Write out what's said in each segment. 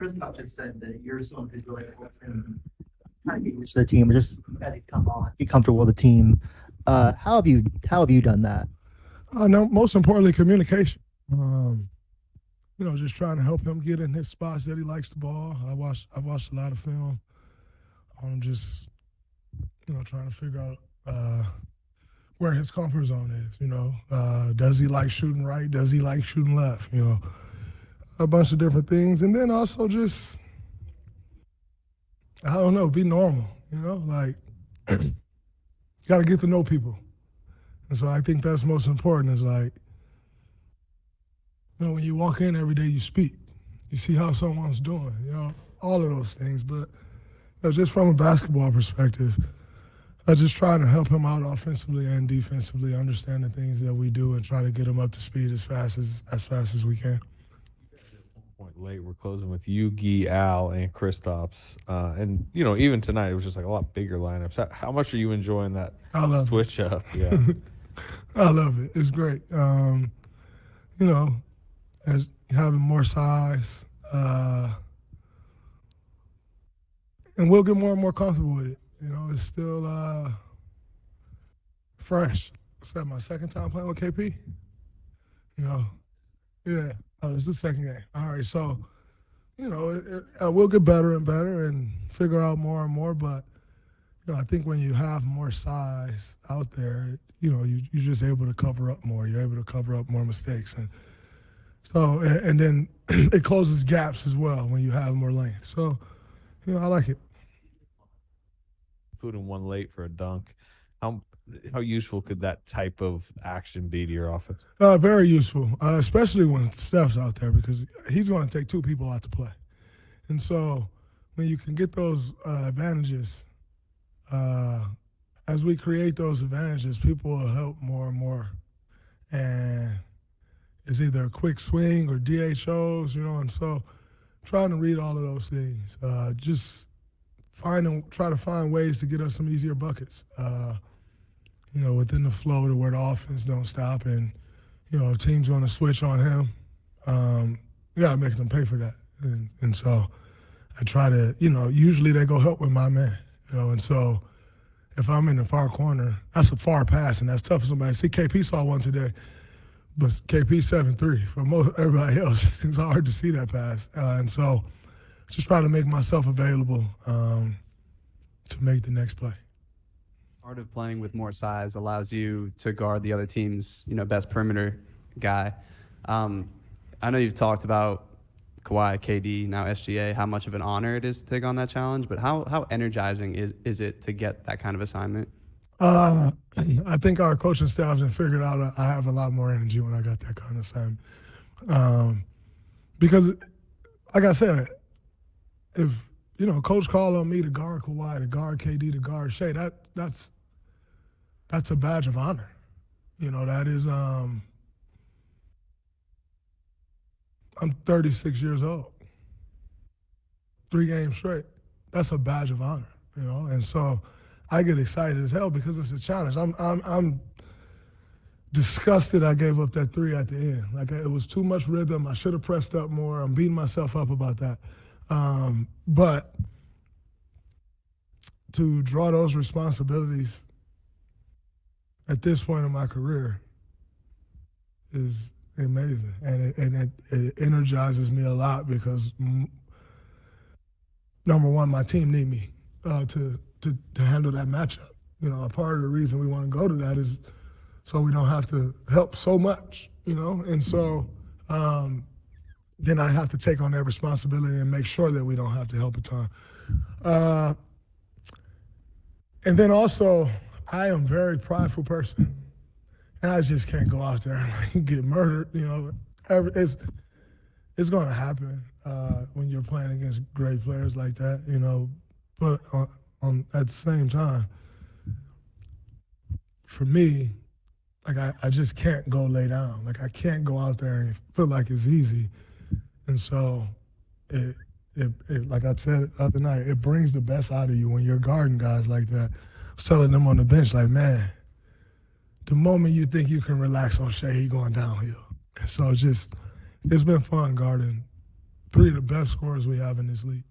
Kristaps just said that you're someone who's really helped him trying to get used to the team, or just as he come on, get comfortable with the team. How have you done that? No, most importantly, communication. Just trying to help him get in his spots that he likes the ball. I've watched a lot of film. I'm just, trying to figure out where his comfort zone is. Does he like shooting right? Does he like shooting left? A bunch of different things. And then also just, I don't know, be normal, got to get to know people. And so I think that's most important is when you walk in every day, you speak. You see how someone's doing, all of those things. But just from a basketball perspective, I just try to help him out offensively and defensively, understand the things that we do and try to get him up to speed as fast as we can. Point late, we're closing with you, Guy, Al, and Kristaps. And, even tonight, it was just like a lot bigger lineups. How much are you enjoying that switch up? Yeah. I love it. It's great. As having more size, and we'll get more and more comfortable with it. It's still fresh. Is that my second time playing with KP? Yeah. Oh, this is the second game. All right, so, we'll get better and better and figure out more and more. But, I think when you have more size out there, you're just able to cover up more. You're able to cover up more mistakes. And so, and then it closes gaps as well when you have more length. So, I like it. Including one late for a dunk. How useful could that type of action be to your offense? Very useful, especially when Steph's out there because he's going to take two people out to play. And so when you can get those advantages, as we create those advantages, people will help more and more. And it's either a quick swing or DHOs, and so trying to read all of those things. Just try to find ways to get us some easier buckets. Within the flow to where the offense don't stop and, a team's going to switch on him, you got to make them pay for that. And so I try to, usually they go help with my man, and so if I'm in the far corner, that's a far pass and that's tough for somebody. See, KP saw one today, but KP 7-3. For everybody else, it's hard to see that pass. And so just try to make myself available to make the next play. Part of playing with more size allows you to guard the other team's, best perimeter guy. I know you've talked about Kawhi, KD, now SGA, how much of an honor it is to take on that challenge, but how energizing is it to get that kind of assignment? I think our coaching staff has figured out I have a lot more energy when I got that kind of assignment. Because, like I said, if coach called on me to guard Kawhi, to guard KD, to guard Shea, that's a badge of honor. That is, I'm 36 years old. 3 games straight. That's a badge of honor, and so I get excited as hell because it's a challenge. I'm disgusted I gave up that 3 at the end. It was too much rhythm. I should have pressed up more. I'm beating myself up about that. But to draw those responsibilities at this point in my career is amazing, and it energizes me a lot because number one, my team need me to handle that matchup. A part of the reason we want to go to that is so we don't have to help so much, and so then I have to take on that responsibility and make sure that we don't have to help a ton. And then also, I am a very prideful person, and I just can't go out there and get murdered. It's going to happen when you're playing against great players like that. But at the same time, for me, I just can't go lay down. I can't go out there and feel like it's easy. And so, it like I said the other night, it brings the best out of you when you're guarding guys like that. I was telling them on the bench, man, the moment you think you can relax on Shea, he going downhill. And so it's been fun guarding three of the best scorers we have in this league.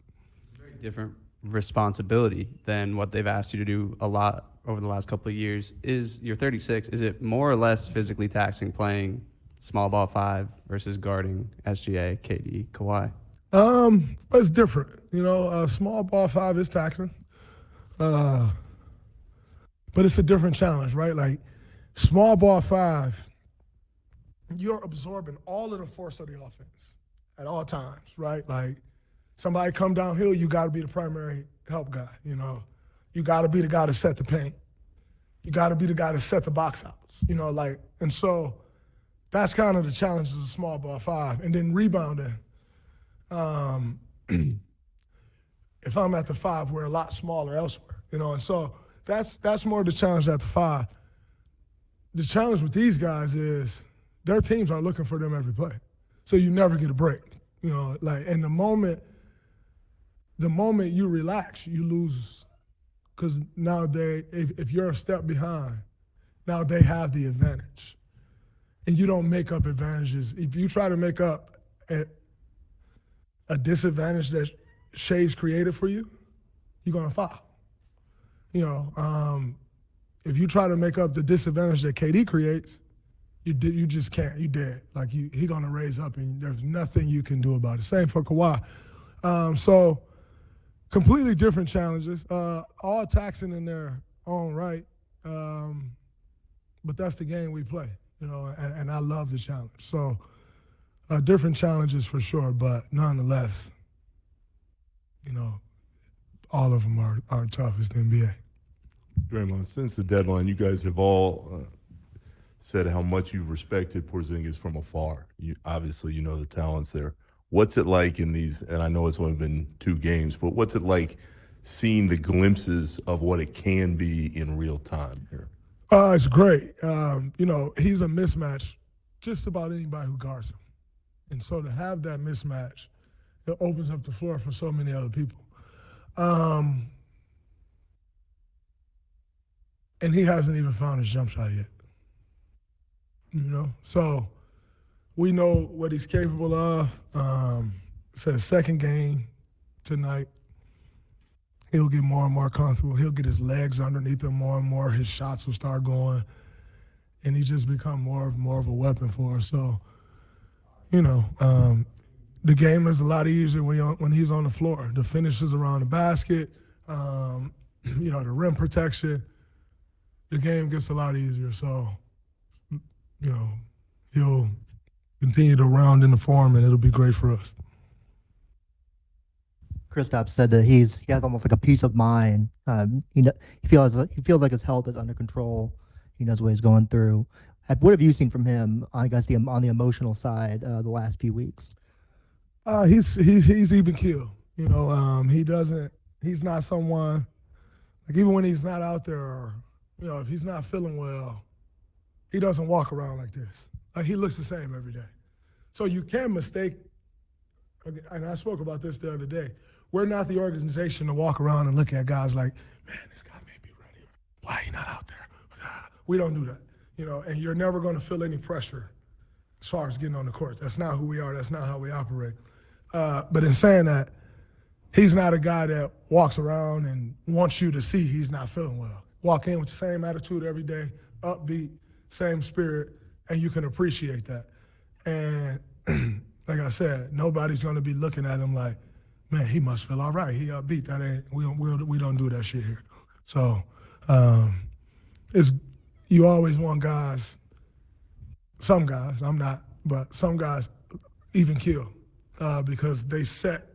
Different responsibility than what they've asked you to do a lot over the last couple of years. You're 36. Is it more or less physically taxing playing small ball 5 versus guarding SGA, KD, Kawhi? It's different. Small ball 5 is taxing. But it's a different challenge, right? Like small ball 5, you're absorbing all of the force of the offense at all times, right? Like somebody come downhill, you got to be the primary help guy, You got to be the guy to set the paint. You got to be the guy to set the box outs, and so that's kind of the challenge of the small ball 5. And then rebounding. If I'm at the 5, we're a lot smaller elsewhere, and so that's more the challenge at the 5. The challenge with these guys is their teams are looking for them every play. So you never get a break, and the moment you relax, you lose, because now if you're a step behind, now they have the advantage. And you don't make up advantages. If you try to make up a disadvantage that Shai's created for you, you're gonna foul. If you try to make up the disadvantage that KD creates, you just can't. You dead. Like he gonna raise up, and there's nothing you can do about it. Same for Kawhi. So completely different challenges, all taxing in their own right. But that's the game we play, and I love the challenge. So different challenges for sure, but nonetheless, all of them are tough as the NBA. Draymond, since the deadline, you guys have all said how much you've respected Porzingis from afar. Obviously, the talents there. What's it like in these, and I know it's only been 2 games, but what's it like seeing the glimpses of what it can be in real time here? It's great. He's a mismatch just about anybody who guards him. And so to have that mismatch, it opens up the floor for so many other people. And he hasn't even found his jump shot yet. So we know what he's capable of. It's his second game tonight. He'll get more and more comfortable. He'll get his legs underneath him more and more. His shots will start going. And he just become more of a weapon for us. So, the game is a lot easier when he's on the floor. The finishes around the basket, the rim protection, the game gets a lot easier. So, he'll continue to round in the form, and it'll be great for us. Kristaps said that he has almost like a peace of mind. He feels like his health is under control. He knows what he's going through. What have you seen from him, I guess, on the emotional side the last few weeks? He's even keel. He's not someone, like even when he's not out there, or if he's not feeling well, he doesn't walk around like this. Like he looks the same every day. So you can mistake, and I spoke about this the other day, we're not the organization to walk around and look at guys like, man, this guy may be ready. Why he not out there? We don't do that. And you're never going to feel any pressure as far as getting on the court. That's not who we are. That's not how we operate. But in saying that, he's not a guy that walks around and wants you to see he's not feeling well. Walk in with the same attitude every day, upbeat, same spirit, and you can appreciate that. And like I said, nobody's going to be looking at him like, man, he must feel all right. He upbeat. That ain't we don't do that shit here. So you always want guys. Some guys, I'm not, but some guys even kill because they set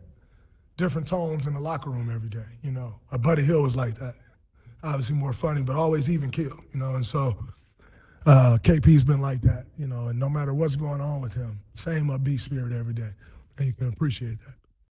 different tones in the locker room every day. Buddy Hill was like that. Obviously more funny, but always even kill. And so KP's been like that. And no matter what's going on with him, same upbeat spirit every day, and you can appreciate that.